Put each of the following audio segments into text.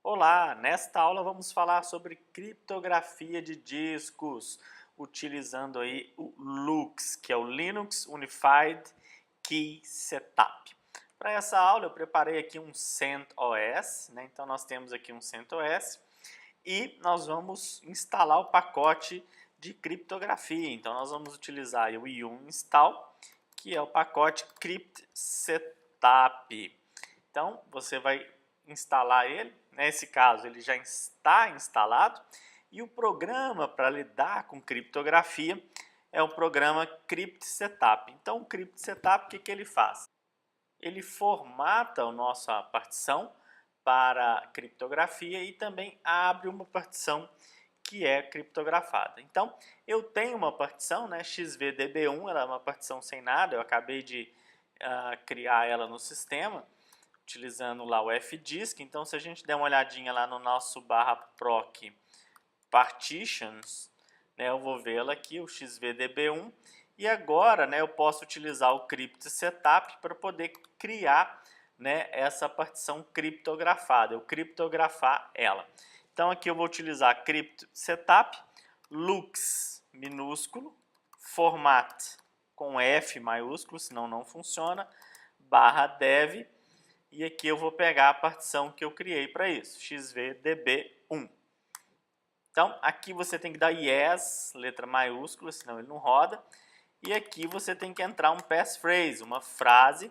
Olá, nesta aula vamos falar sobre criptografia de discos, utilizando aí o LUKS, que é o Linux Unified Key Setup. Para essa aula eu preparei aqui um CentOS, né? Então nós temos aqui um CentOS e nós vamos instalar o pacote de criptografia. Então nós vamos utilizar o yum install, que é o pacote crypt setup. Então você vai instalar ele, nesse caso ele já está instalado, e o programa para lidar com criptografia é o programa Crypt Setup. Então o Crypt Setup, o que ele faz? Ele formata a nossa partição para criptografia e também abre uma partição que é criptografada. Então eu tenho uma partição, né, XVDB1, ela é uma partição sem nada, eu acabei de criar ela no sistema, utilizando lá o fdisk. Então se a gente der uma olhadinha lá no nosso /proc partitions, né, eu vou vê-la aqui, o xvdb1, e agora, né, eu posso utilizar o crypt setup para poder criar, né, essa partição criptografada, eu criptografar ela. Então aqui eu vou utilizar crypt setup, lux minúsculo, format com F maiúsculo, senão não funciona, /dev, e aqui eu vou pegar a partição que eu criei para isso, xvdb1. Então, aqui você tem que dar yes, letra maiúscula, senão ele não roda. E aqui você tem que entrar um passphrase, uma frase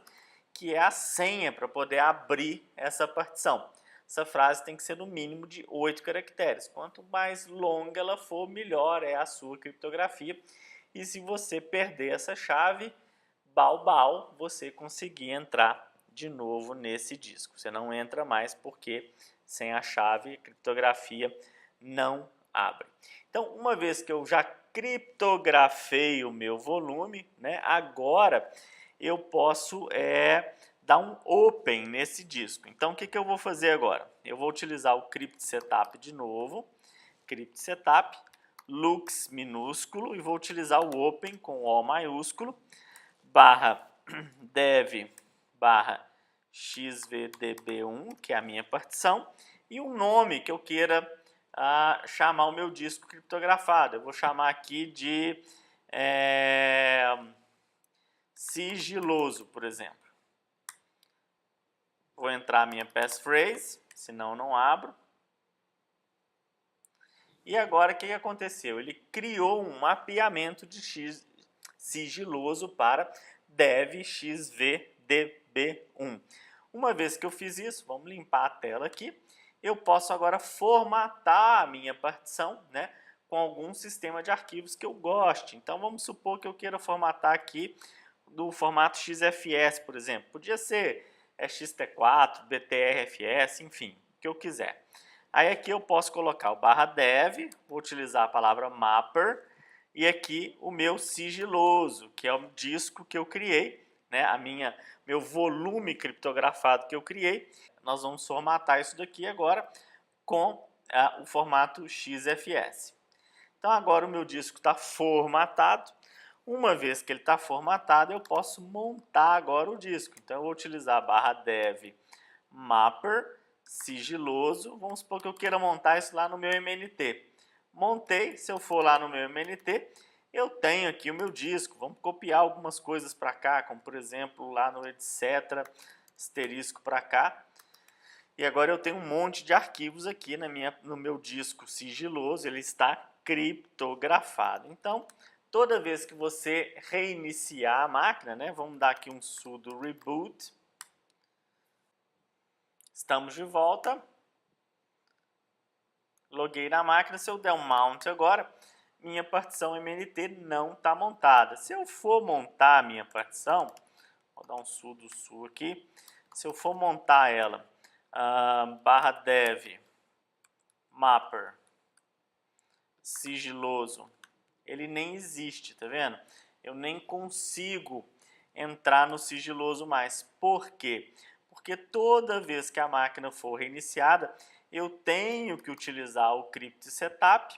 que é a senha para poder abrir essa partição. Essa frase tem que ser no mínimo de 8 caracteres. Quanto mais longa ela for, melhor é a sua criptografia. E se você perder essa chave, bal, você conseguir entrar de novo nesse disco. Você não entra mais porque sem a chave a criptografia não abre. Então, uma vez que eu já criptografei o meu volume, né, agora eu posso dar um open nesse disco. Então, o que eu vou fazer agora? Eu vou utilizar o crypt setup de novo, crypt setup, lux minúsculo, e vou utilizar o open com O maiúsculo, /dev /xvdb1, que é a minha partição, e um nome que eu queira chamar o meu disco criptografado. Eu vou chamar aqui de sigiloso, por exemplo. Vou entrar a minha passphrase, senão não abro. E agora o que aconteceu? Ele criou um mapeamento de sigiloso para dev xvdb1. Uma vez que eu fiz isso, vamos limpar a tela aqui, eu posso agora formatar a minha partição, né, com algum sistema de arquivos que eu goste. Então vamos supor que eu queira formatar aqui do formato XFS, por exemplo. Podia ser XT4, BTRFS, enfim, o que eu quiser. Aí aqui eu posso colocar o /dev, vou utilizar a palavra mapper, e aqui o meu sigiloso, que é o disco que eu criei, né, meu volume criptografado que eu criei. Nós vamos formatar isso daqui agora com o formato XFS. Então agora o meu disco está formatado. Uma vez que ele está formatado, eu posso montar agora o disco. Então eu vou utilizar /dev mapper sigiloso. Vamos supor que eu queira montar isso lá no meu MNT. Montei, se eu for lá no meu MNT, eu tenho aqui o meu disco. Vamos copiar algumas coisas para cá, como por exemplo lá no etc, asterisco para cá. E agora eu tenho um monte de arquivos aqui no meu disco sigiloso, ele está criptografado. Então, toda vez que você reiniciar a máquina, né, vamos dar aqui um sudo reboot. Estamos de volta. Loguei na máquina, se eu der um mount agora, minha partição MNT não está montada. Se eu for montar a minha partição, vou dar um sudo su aqui, se eu for montar ela, /dev mapper sigiloso, ele nem existe, tá vendo? Eu nem consigo entrar no sigiloso mais. Por quê? Porque toda vez que a máquina for reiniciada, eu tenho que utilizar o crypt setup,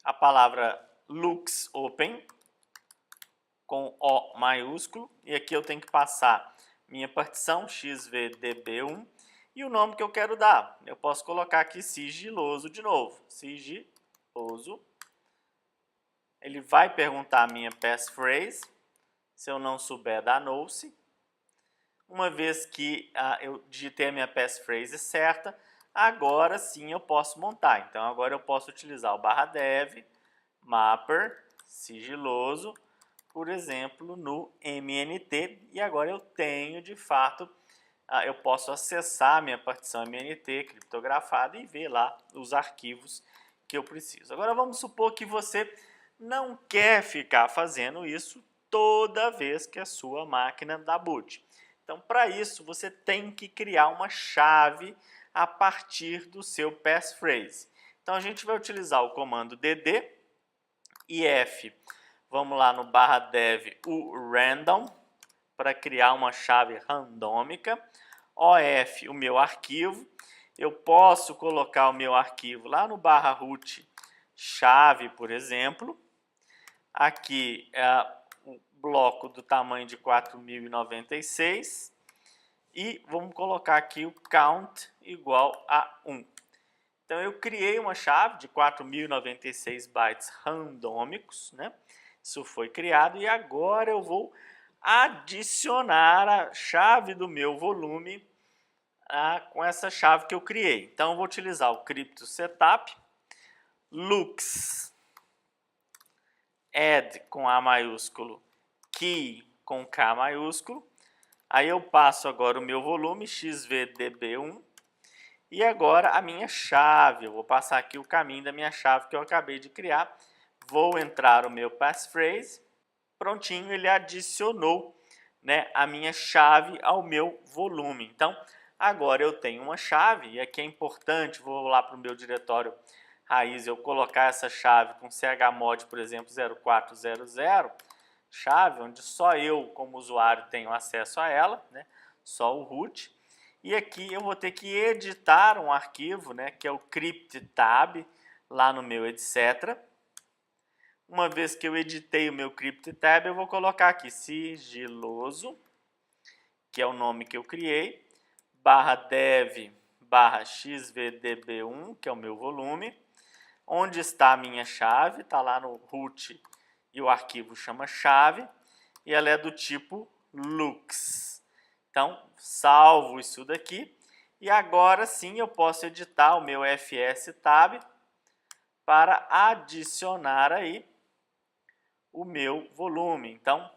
a palavra lux open, com O maiúsculo, e aqui eu tenho que passar minha partição xvdb1, e o nome que eu quero dar. Eu posso colocar aqui sigiloso de novo. Sigiloso. Ele vai perguntar a minha passphrase. Se eu não souber, danou-se. Uma vez que eu digitei a minha passphrase certa, agora sim eu posso montar. Então agora eu posso utilizar o /dev, mapper, sigiloso, por exemplo, no MNT. E agora eu tenho, de fato, eu posso acessar a minha partição MNT criptografada e ver lá os arquivos que eu preciso. Agora vamos supor que você não quer ficar fazendo isso toda vez que a sua máquina dá boot. Então, para isso, você tem que criar uma chave a partir do seu passphrase. Então, a gente vai utilizar o comando dd e F. Vamos lá no /dev o random para criar uma chave randômica. OF, o meu arquivo. Eu posso colocar o meu arquivo lá no /root chave, por exemplo. Aqui é um bloco do tamanho de 4096 e vamos colocar aqui o count igual a 1. Então eu criei uma chave de 4096 bytes randômicos, né? Isso foi criado e agora eu vou adicionar a chave do meu volume com essa chave que eu criei. Então eu vou utilizar o crypto setup, looks add com A maiúsculo, key com K maiúsculo. Aí eu passo agora o meu volume, xvdb1, e agora a minha chave. Eu vou passar aqui o caminho da minha chave que eu acabei de criar. Vou entrar o meu passphrase. Prontinho, ele adicionou, né, a minha chave ao meu volume. Então, agora eu tenho uma chave, e aqui é importante, vou lá para o meu diretório raiz, eu colocar essa chave com chmod, por exemplo, 0400, chave onde só eu, como usuário, tenho acesso a ela, né, só o root. E aqui eu vou ter que editar um arquivo, né, que é o crypttab, lá no meu etc. Uma vez que eu editei o meu crypttab, eu vou colocar aqui sigiloso, que é o nome que eu criei, /dev /xvdb1, que é o meu volume. Onde está a minha chave? Está lá no root e o arquivo chama chave e ela é do tipo looks. Então, salvo isso daqui e agora sim eu posso editar o meu fstab para adicionar aí o meu volume. Então,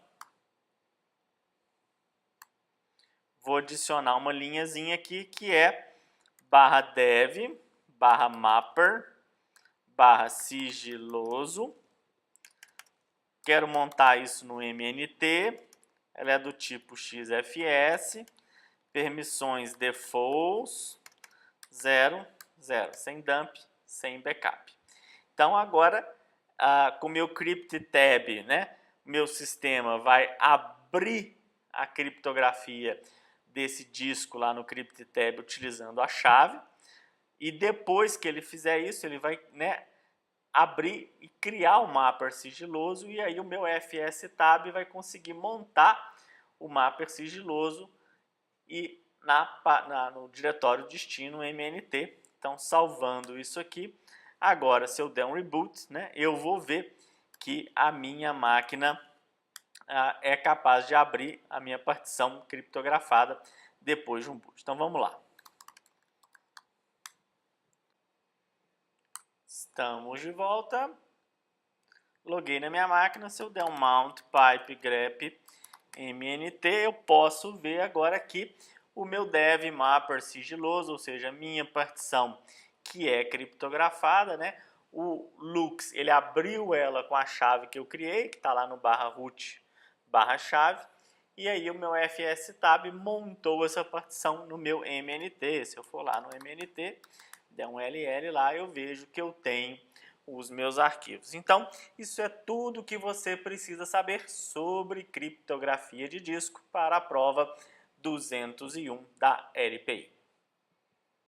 vou adicionar uma linhazinha aqui que é /dev /mapper /sigiloso. Quero montar isso no MNT. Ela é do tipo XFS. Permissões defaults 0, 0. Sem dump, sem backup. Então agora, com o meu crypttab, né, meu sistema vai abrir a criptografia desse disco lá no crypttab utilizando a chave. E depois que ele fizer isso, ele vai, né, abrir e criar um mapper sigiloso e aí o meu fstab vai conseguir montar o mapper sigiloso e no diretório destino MNT. Então, salvando isso aqui, agora se eu der um reboot, né, eu vou ver que a minha máquina é capaz de abrir a minha partição criptografada depois de um boot. Então, vamos lá. Estamos de volta. Loguei na minha máquina. Se eu der um mount pipe grep MNT, eu posso ver agora aqui o meu dev mapper sigiloso, ou seja, a minha partição que é criptografada, né? O looks, ele abriu ela com a chave que eu criei, que está lá no /root /chave, e aí o meu fstab montou essa partição no meu MNT. Se eu for lá no MNT, der um LL lá, eu vejo que eu tenho os meus arquivos. Então, isso é tudo que você precisa saber sobre criptografia de disco para a prova 201 da LPI.